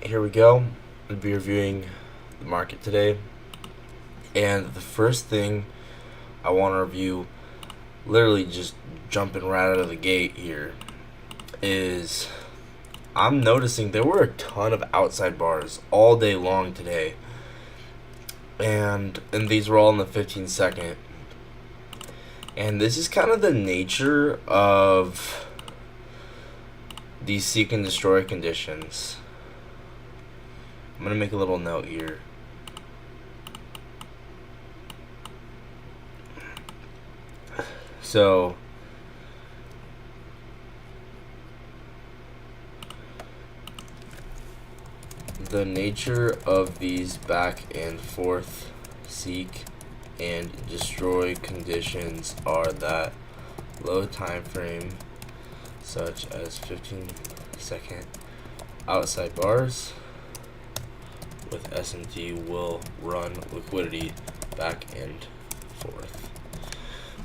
Here we go. I'll be reviewing the market today. And the first thing I want to review, literally just jumping right out of the gate here, is I'm noticing there were a ton of outside bars all day long today. And these were all in the 15-second. And this is kind of the nature of these seek and destroy conditions. I'm going to make a little note here. So, the nature of these back and forth seek and destroy conditions are that low time frame, such as 15-second outside bars with SMT, will run liquidity back and forth.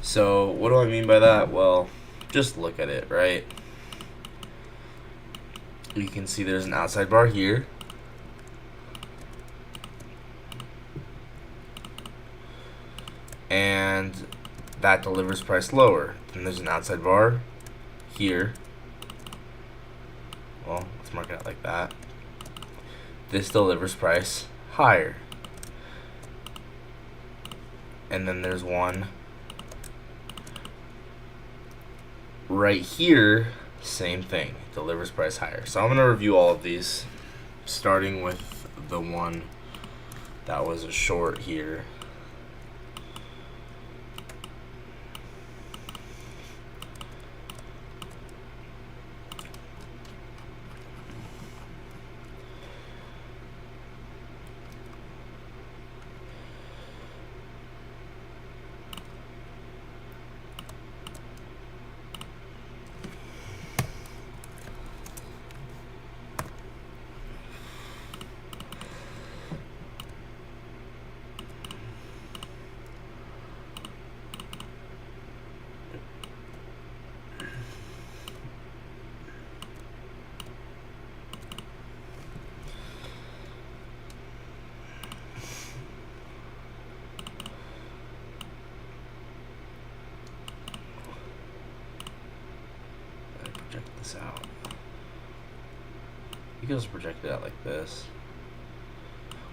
So what do I mean by that? Well, just look at it, right? You can see there's an outside bar here. And that delivers price lower. Then there's an outside bar here. Well, let's mark it out like that. This delivers price higher. And then there's one right here, same thing, delivers price higher. So I'm going to review all of these, starting with the one that was a short here. Project this out. You can just project it out like this.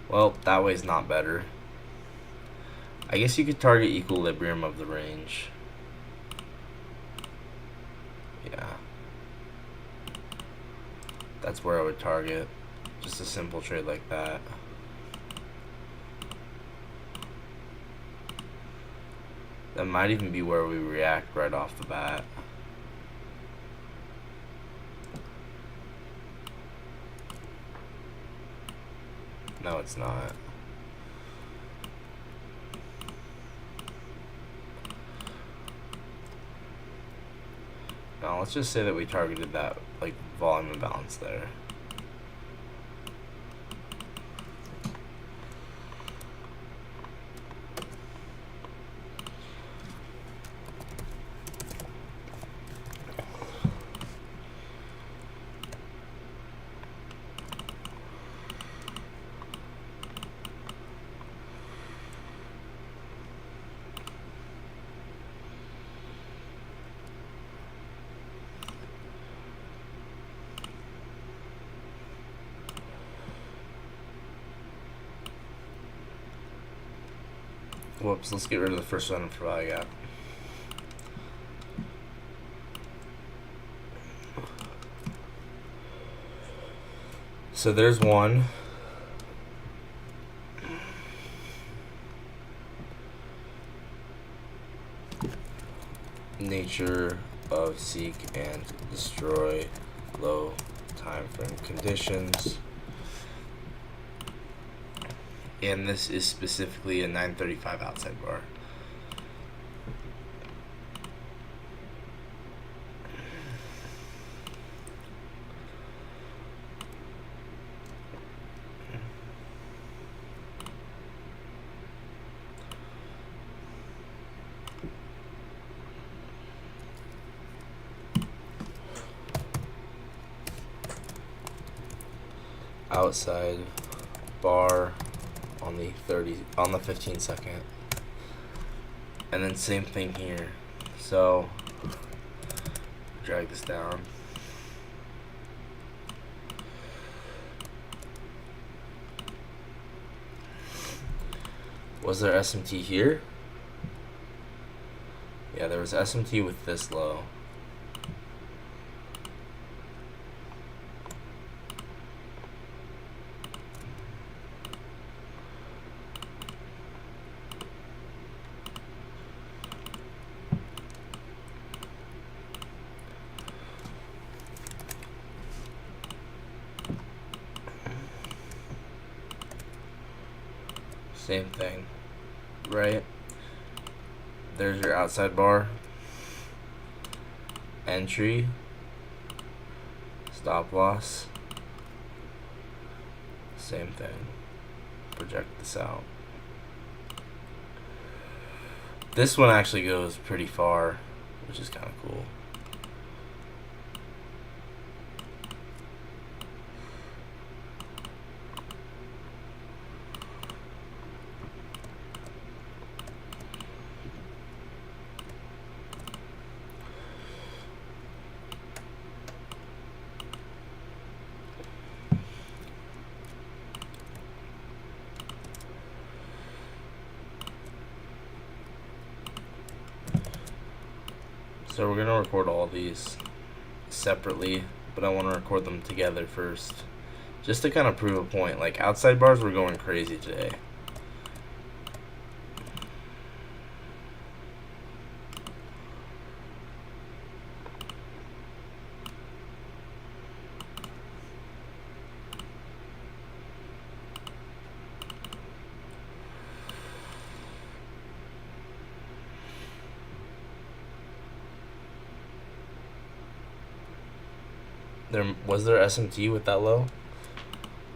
Well, that way is not better. I guess you could target equilibrium of the range. Yeah. That's where I would target. Just a simple trade like that. That might even be where we react right off the bat. No, it's not. Now let's just say that we targeted that like volume imbalance there. Whoops, let's get rid of the first one for value gap. So there's one. Nature of seek and destroy low time frame conditions. And this is specifically a 935 outside bar. outside bar on the 15-second, and then same thing here. So drag this down. Was there SMT here? Yeah, there was SMT with this low. Same thing, right? There's your outside bar, entry, stop loss, same thing. Project this out. This one actually goes pretty far, which is kind of cool. So we're going to record all these separately, but I want to record them together first, just to kind of prove a point. Like, outside bars were going crazy today. Was there SMT with that low?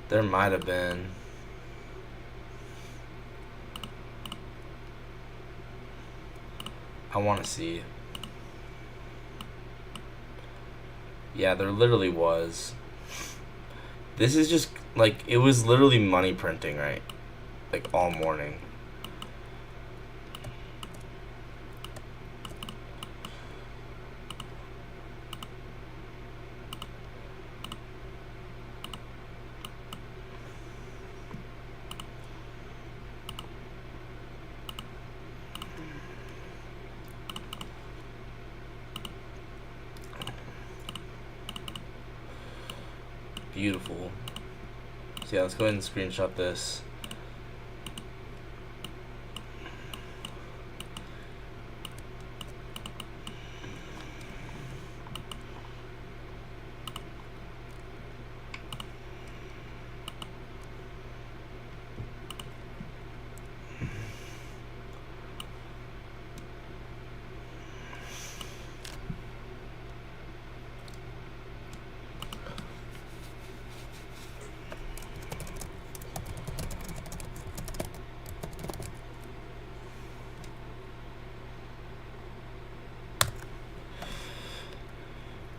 There might have been. I want to see. Yeah, there literally was. This is just like, it was literally money printing, right? Like all morning. Beautiful. So yeah, let's go ahead and screenshot this.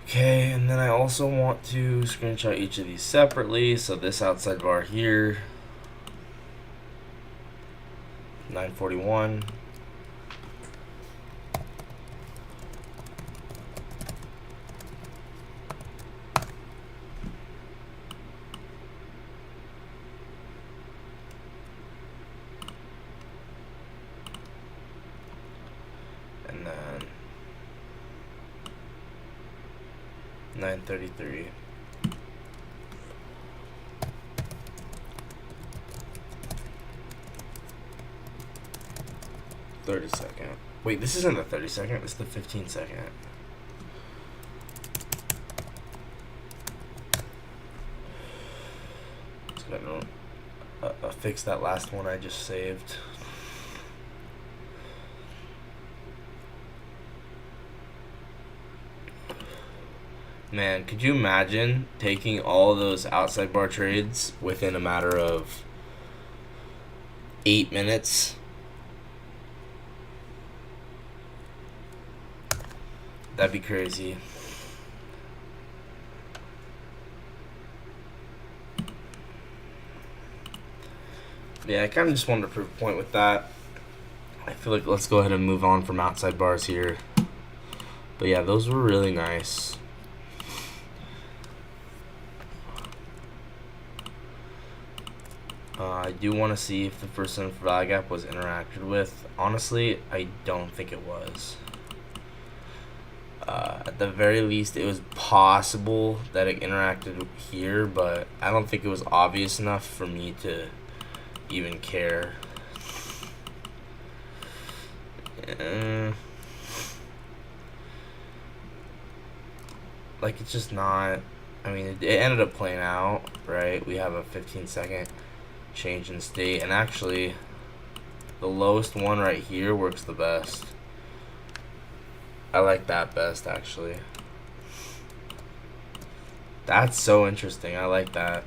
Okay, and then I also want to screenshot each of these separately. So this outside bar here, 941. And then 933. "30-second. Wait, this isn't the 30-second, it's the 15-second. Just gonna fix that last one I just saved. Man, could you imagine taking all those outside bar trades within a matter of 8 minutes? That'd be crazy. Yeah, I kind of just wanted to prove a point with that. I feel like let's go ahead and move on from outside bars here. But yeah, those were really nice. I do want to see if the first center for value gap was interacted with. Honestly, I don't think it was. At the very least, it was possible that it interacted here, but I don't think it was obvious enough for me to even care. Like, it's just not. I mean, it ended up playing out, right? We have a 15-second change in state, and actually the lowest one right here works the best. I like that best, actually. That's so interesting. I like that.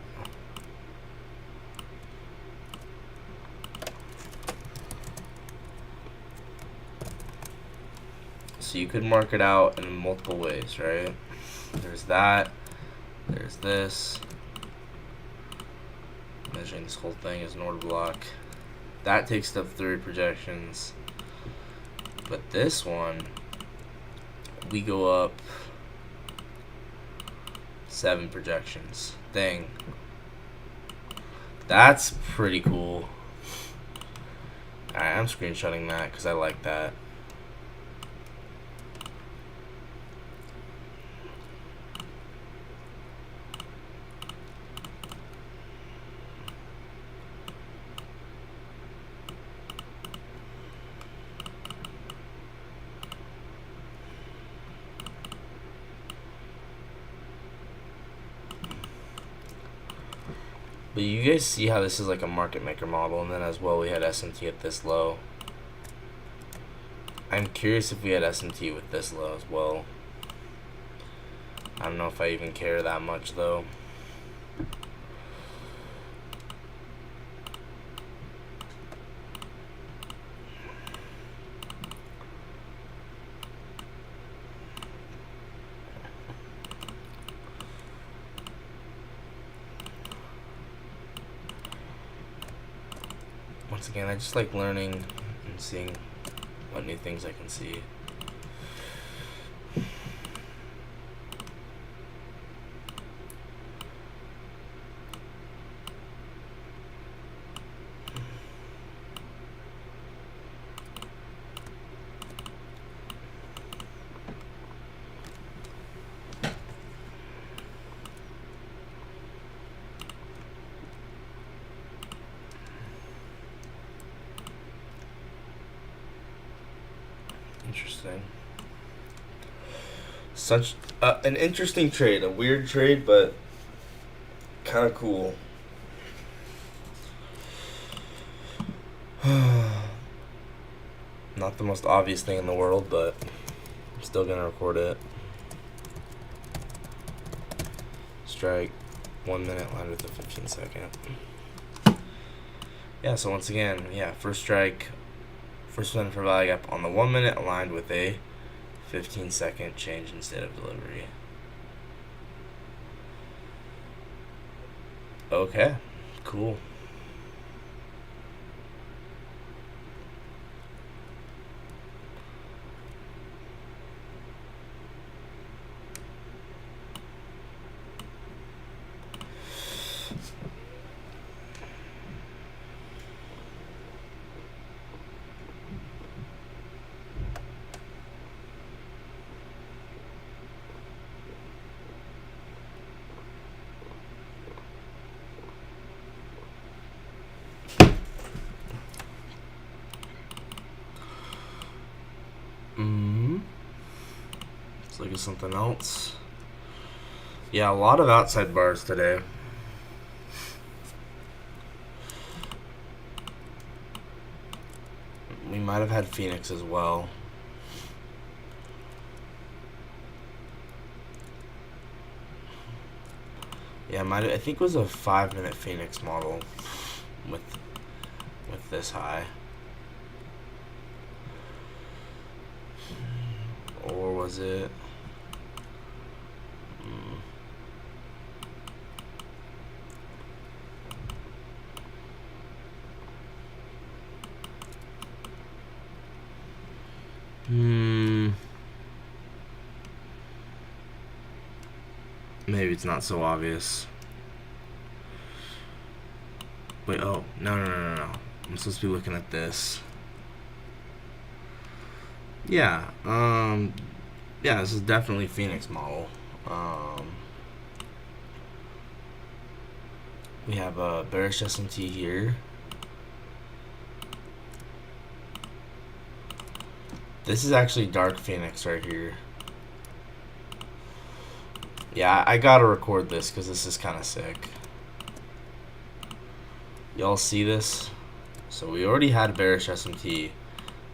So you could mark it out in multiple ways, right? There's that. There's this. Measuring this whole thing is an order block. That takes up 3 projections. But this one, we go up 7 projections. Dang. That's pretty cool. Alright, I'm screenshotting that because I like that. But you guys see how this is like a market maker model, and then as well we had SMT at this low. I'm curious if we had SMT with this low as well. I don't know if I even care that much though. Once again, I just like learning and seeing what new things I can see. Interesting. Such an interesting trade, a weird trade, but kind of cool. Not the most obvious thing in the world, but I'm still gonna record it. Strike, 1 minute line with a 15-second. Yeah, so once again, yeah, first strike, first center for value gap on the 1 minute aligned with a 15-second change in state of delivery. Okay, cool. Let's look at something else. Yeah, a lot of outside bars today. We might have had Phoenix as well. Yeah, I think it was a 5-minute Phoenix model with this high. Or was it? maybe it's not so obvious. Wait, oh, no. I'm supposed to be looking at this. Yeah, yeah, this is definitely Phoenix model. We have a bearish SMT here. This is actually Dark Phoenix right here. Yeah, I gotta record this because this is kind of sick. Y'all see this? So we already had a bearish SMT.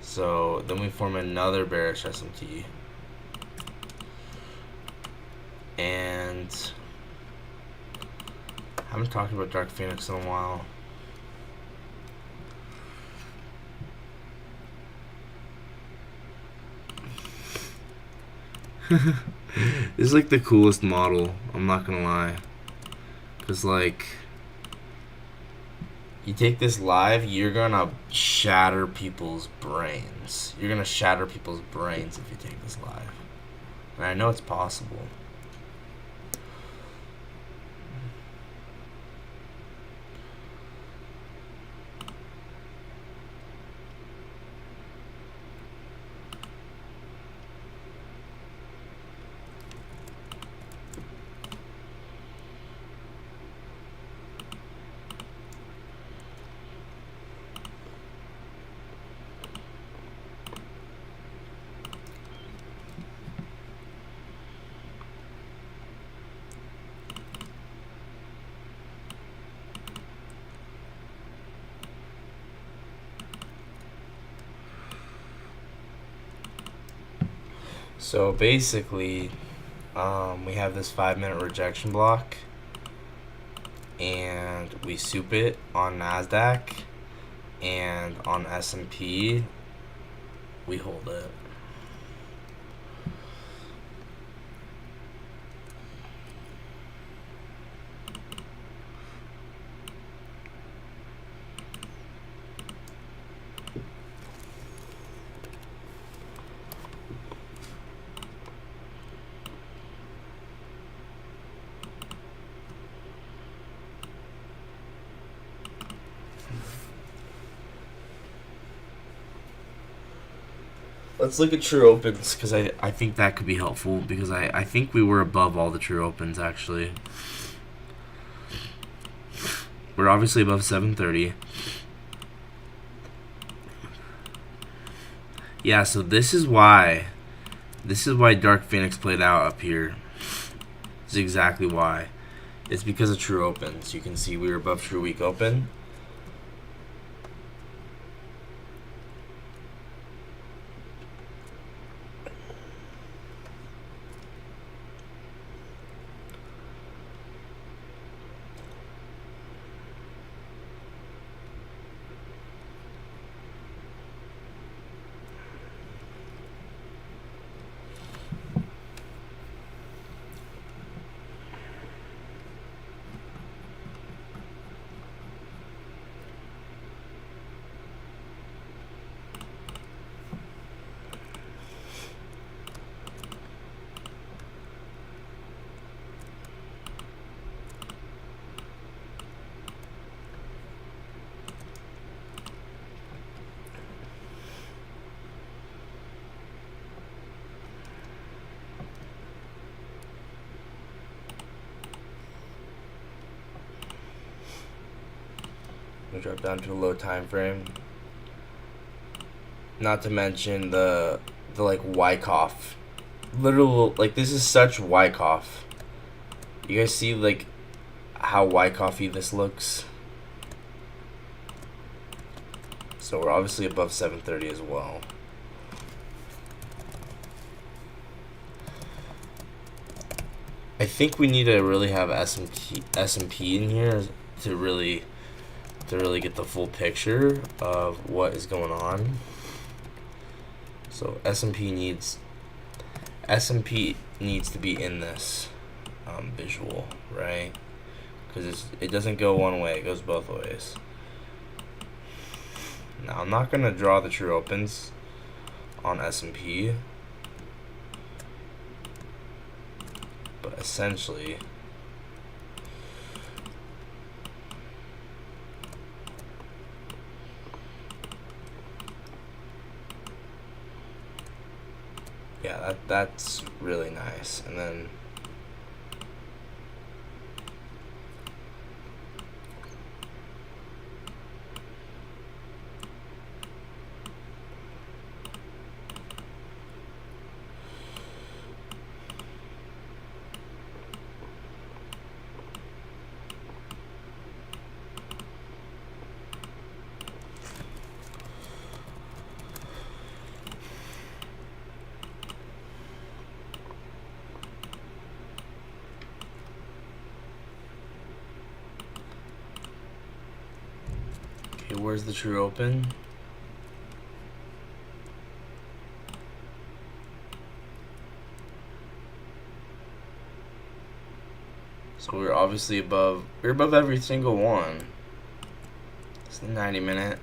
So then we form another bearish SMT. And I haven't talked about Dark Phoenix in a while. This is like the coolest model, I'm not gonna lie. Cause like, you take this live, you're gonna shatter people's brains. You're gonna shatter people's brains if you take this live. And I know it's possible. So basically, we have this 5-minute rejection block, and we soup it on NASDAQ, and on S&P, we hold it. Let's look at true opens, because I think that could be helpful, because I think we were above all the true opens, actually. We're obviously above 730. Yeah, so this is why Dark Phoenix played out up here. This is exactly why. It's because of true opens. You can see we were above true week open. We drop down to a low time frame. Not to mention the like Wyckoff. Literal, like, this is such Wyckoff. You guys see like how Wyckoffy this looks? So we're obviously above 730 as well. I think we need to really have S&P in here to really get the full picture of what is going on. So S&P needs to be in this visual, right? Because it doesn't go one way, it goes both ways. Now I'm not gonna draw the true opens on S&P, but essentially yeah, that's really nice. And then okay, where's the true open? So we're obviously above. We're above every single one. It's the 90-minute.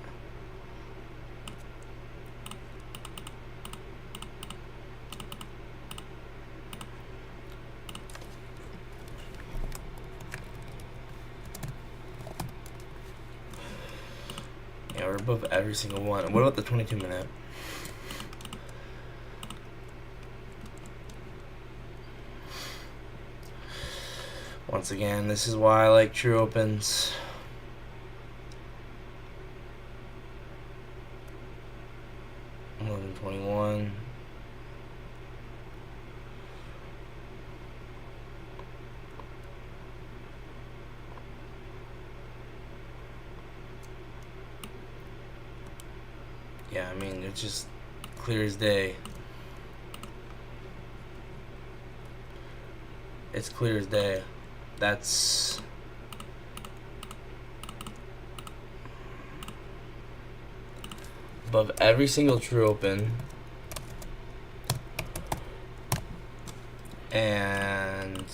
Yeah, we're above every single one. And what about the 22-minute? Once again, this is why I like true opens. $11.21. Yeah, I mean, it's just clear as day. It's clear as day. That's above every single true open. And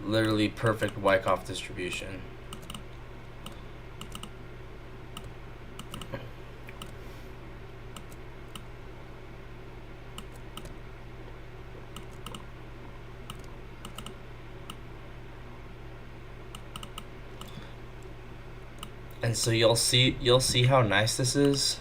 literally perfect Wyckoff distribution. And so you'll see how nice this is.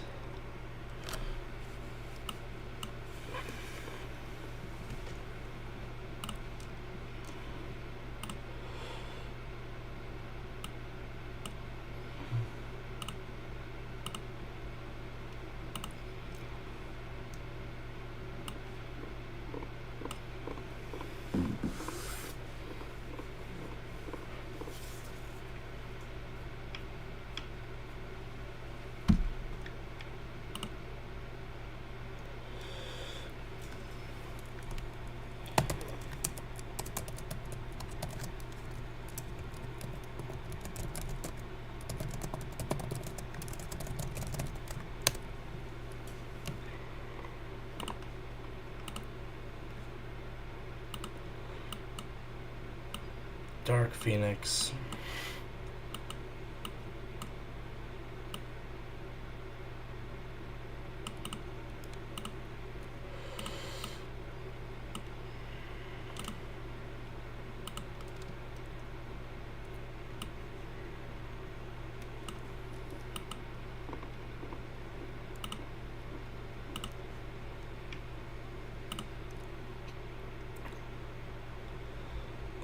Dark Phoenix.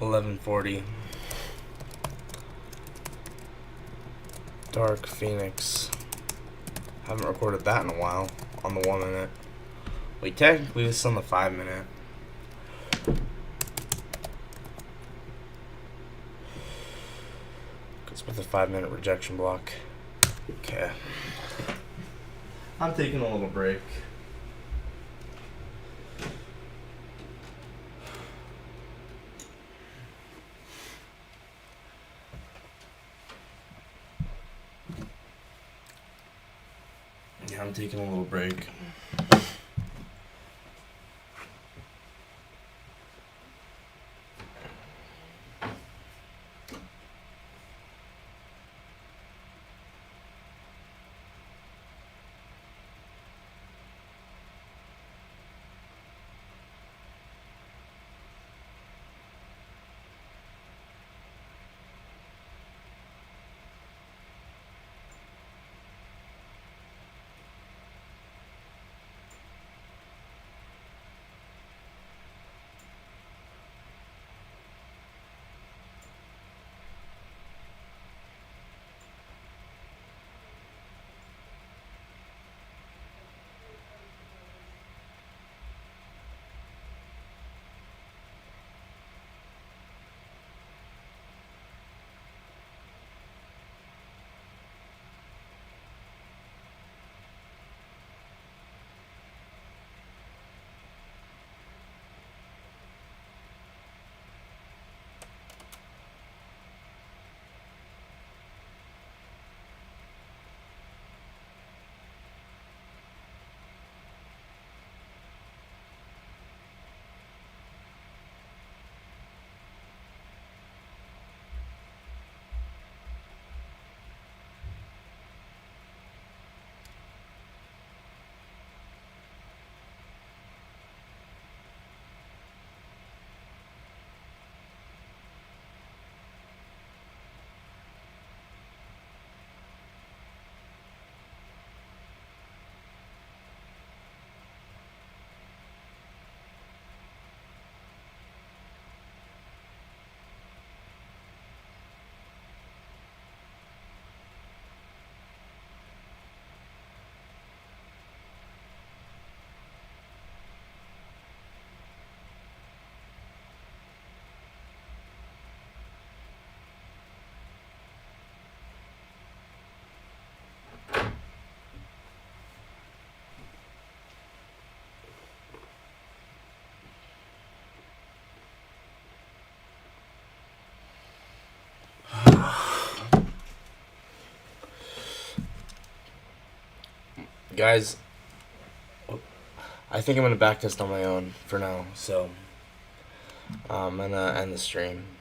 $11.40. Dark Phoenix. Haven't recorded that in a while on the 1 minute. Wait, technically this is on the 5 minute. It's with a 5 minute rejection block. Okay. I'm taking a little break. Yeah, I'm taking a little break. Guys, I think I'm gonna backtest on my own for now, so I'm gonna end the stream.